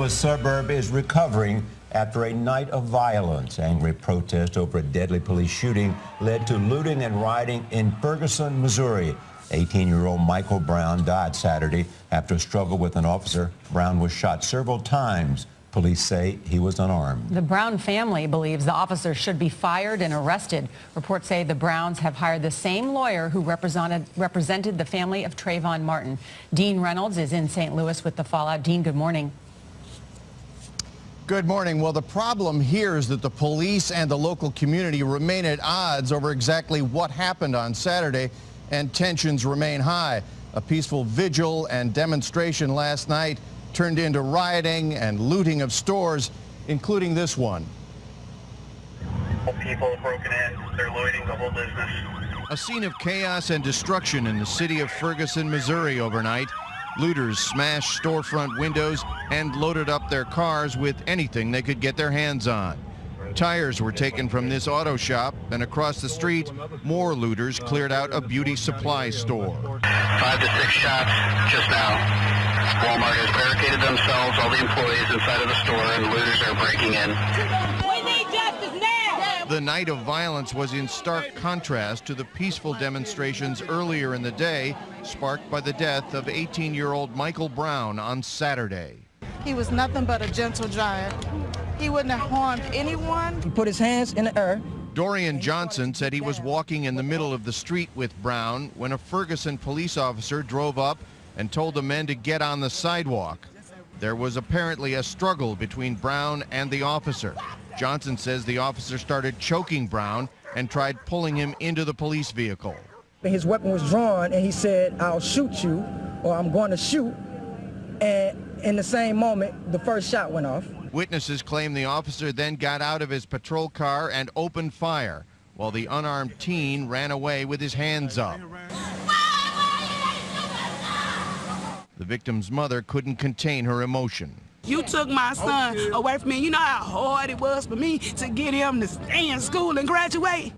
Louis suburb is recovering after a night of violence. Angry protest over a deadly police shooting led to looting and rioting in Ferguson, Missouri. 18-year-old Michael Brown died Saturday after a struggle with an officer. Brown was shot several times. Police say he was unarmed. The Brown family believes the officer should be fired and arrested. Reports say the Browns have hired the same lawyer who represented the family of Trayvon Martin. Dean Reynolds is in St. Louis with the fallout. Dean, good morning. Good morning. Well, the problem here is that the police and the local community remain at odds over exactly what happened on Saturday, and tensions remain high. A peaceful vigil and demonstration last night turned into rioting and looting of stores, including this one. People have broken in, they're looting the whole business. A scene of chaos and destruction in the city of Ferguson, Missouri overnight. Looters smashed storefront windows and loaded up their cars with anything they could get their hands on. Tires were taken from this auto shop, and across the street, more looters cleared out a beauty supply store. 5 to 6 shots just now. Walmart has barricaded themselves, all the employees inside of the store, and looters are breaking in. We need justice now! The night of violence was in stark contrast to the peaceful demonstrations earlier in the day, sparked by the death of 18-year-old Michael Brown on Saturday. He was nothing but a gentle giant. He wouldn't have harmed anyone. He put his hands in the air. Dorian Johnson said he was walking in the middle of the street with Brown when a Ferguson police officer drove up and told the men to get on the sidewalk. There was apparently a struggle between Brown and the officer. Johnson says the officer started choking Brown and tried pulling him into the police vehicle. His weapon was drawn, and he said, "I'll shoot you," or "I'm going to shoot." And in the same moment, the first shot went off. Witnesses claim the officer then got out of his patrol car and opened fire, while the unarmed teen ran away with his hands up. The victim's mother couldn't contain her emotion. You took my son away from me. You know how hard it was for me to get him to stay in school and graduate.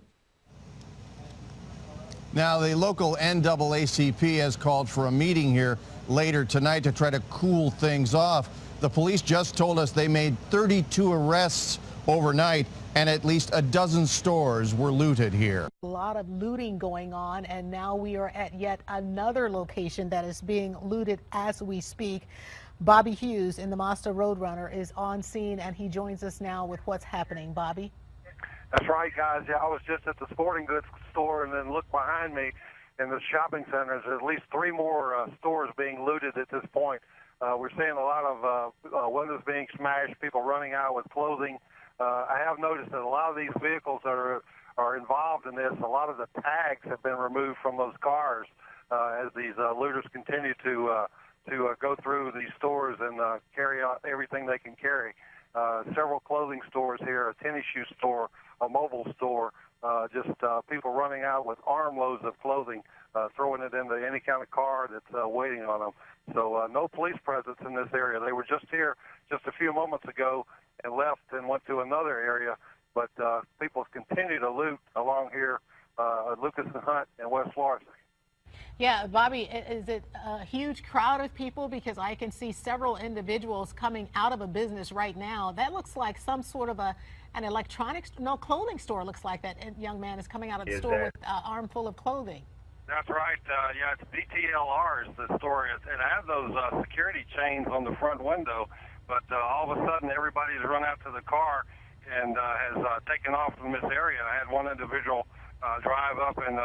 Now, the local NAACP has called for a meeting here later tonight to try to cool things off. The police just told us they made 32 arrests overnight, and at least a dozen stores were looted here. A lot of looting going on, and now we are at yet another location that is being looted as we speak. Bobby Hughes in the Mazda Roadrunner is on scene, and he joins us now with what's happening. Bobby? That's right, guys. Yeah, I was just at the sporting goods store and then looked behind me in the shopping centers. There's at least 3 more stores being looted at this point. We're seeing a lot of windows being smashed, people running out with clothing. I have noticed that a lot of these vehicles that are involved in this, a lot of the tags have been removed from those cars as these looters continue to go through these stores and carry out everything they can carry. Several clothing stores here, a tennis shoe store, a mobile store, just people running out with armloads of clothing, throwing it into any kind of car that's waiting on them. So no police presence in this area. They were just here just a few moments ago and left and went to another area, but people continue to loot along here at Lucas and Hunt and West Florissant. Yeah, Bobby, is it a huge crowd of people? Because I can see several individuals coming out of a business right now. That looks like some sort of an electronics, no, clothing store looks like that young man is coming out of the store with an arm full of clothing. That's right. Yeah, it's DTLR's, the store. It has those security chains on the front window, but all of a sudden everybody's run out to the car and has taken off from this area. I had one individual drive up and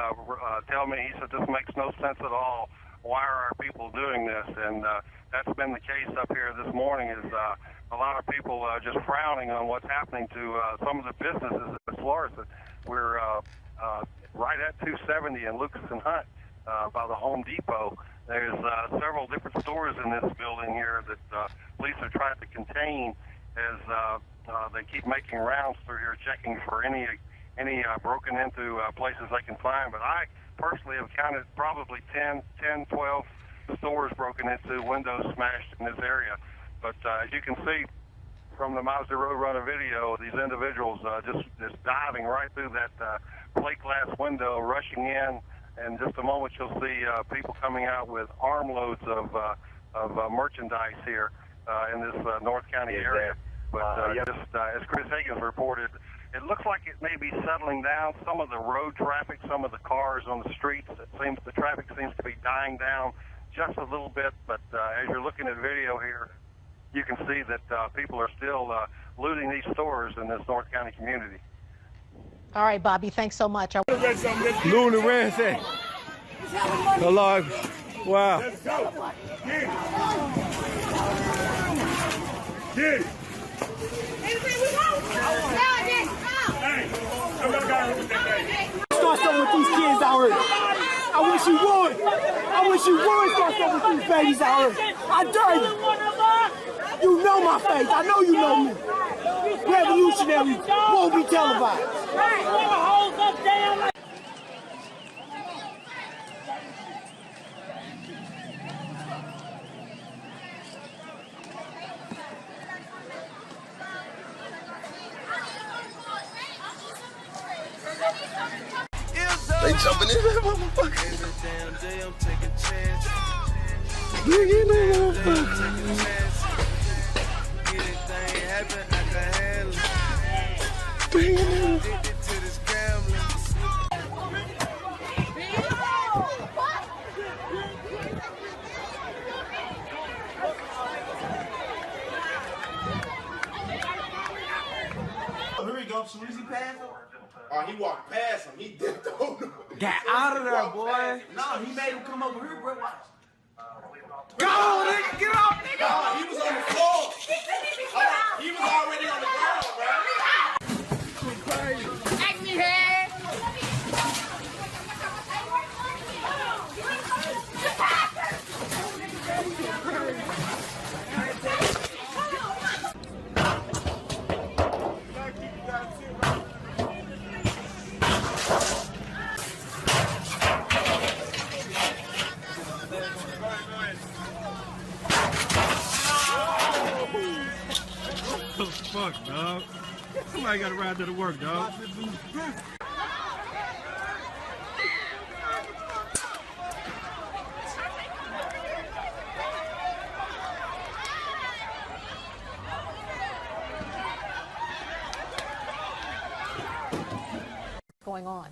tell me, he said, "This makes no sense at all. Why are our people doing this?" And that's been the case up here this morning, is a lot of people just frowning on what's happening to some of the businesses in Florissant. We're right at 270 in Lucas and Hunt by the Home Depot. There's several different stores in this building here that police are trying to contain as they keep making rounds through here, checking for any broken into places they can find. But I personally have counted probably 10, 12 stores broken into, windows smashed in this area. But as you can see from the Mazda Roadrunner video, these individuals just diving right through that plate glass window, rushing in. In just a moment, you'll see people coming out with armloads of merchandise here. in this North County area. But just as Chris Higgins reported, it looks like it may be settling down. Some of the road traffic, some of the cars on the streets, the traffic seems to be dying down just a little bit. But as you're looking at video here, you can see that people are still looting these stores in this North County community. All right, Bobby, thanks so much. Looting the ransack. Hello. Wow. Let's go. Get it. Get it. Start something with these kids out here. I wish you would. I wish you would start something with these babies out here. I dare you. You know my face. I know you know me. Revolutionary won't be televised. They jumping in that motherfucker. Look at that motherfucker. Here we go. Soon as he passed, he walked past him. He dipped over. Get out of there, boy. No, he made him come over here, bro. Watch. Go, nigga, get off, nigga. He was on the floor. He was already on the ground, bro. Act me head. Fuck, dog. Somebody got to ride to the work, dog. Going on.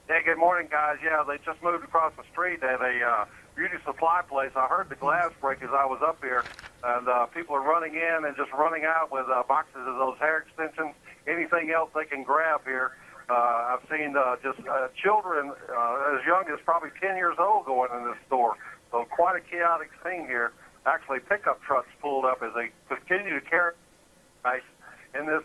Hey, good morning, guys. Yeah, they just moved across the street at a beauty supply place. I heard the glass break as I was up here, and people are running in and just running out with boxes of those hair extensions, anything else they can grab here. I've seen just children as young as probably 10 years old going in this store. So quite a chaotic scene here. Actually, pickup trucks pulled up as they continue to carry ice in this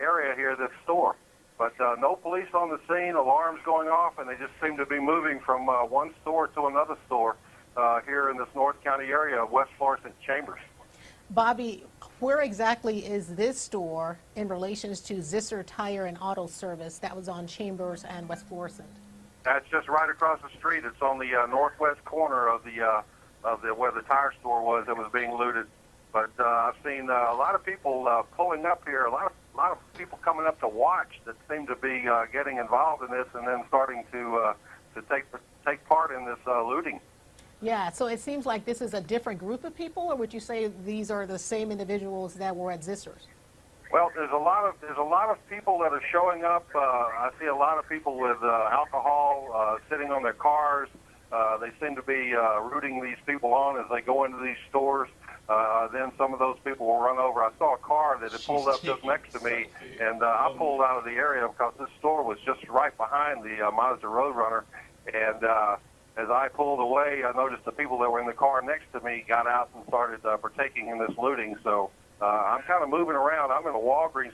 area here, this store. But no police on the scene, alarms going off, and they just seem to be moving from one store to another store here in this North County area of West Florissant Chambers. Bobby, where exactly is this store in relation to Zisser Tire and Auto Service that was on Chambers and West Florissant? That's just right across the street. It's on the northwest corner of the where the tire store was that was being looted. But I've seen a lot of people pulling up here, a lot of people coming up to watch that seem to be getting involved in this and then starting to take part in this looting. Yeah, so it seems like this is a different group of people, or would you say these are the same individuals that were at Zisser's? Well, there's a lot of people that are showing up. I see a lot of people with alcohol sitting on their cars. They seem to be rooting these people on as they go into these stores. Then some of those people will run over. I saw a car that had pulled up just next to me, and I pulled out of the area because this store was just right behind the Mazda Roadrunner. And as I pulled away, I noticed the people that were in the car next to me got out and started partaking in this looting. So I'm kind of moving around. I'm in a Walgreens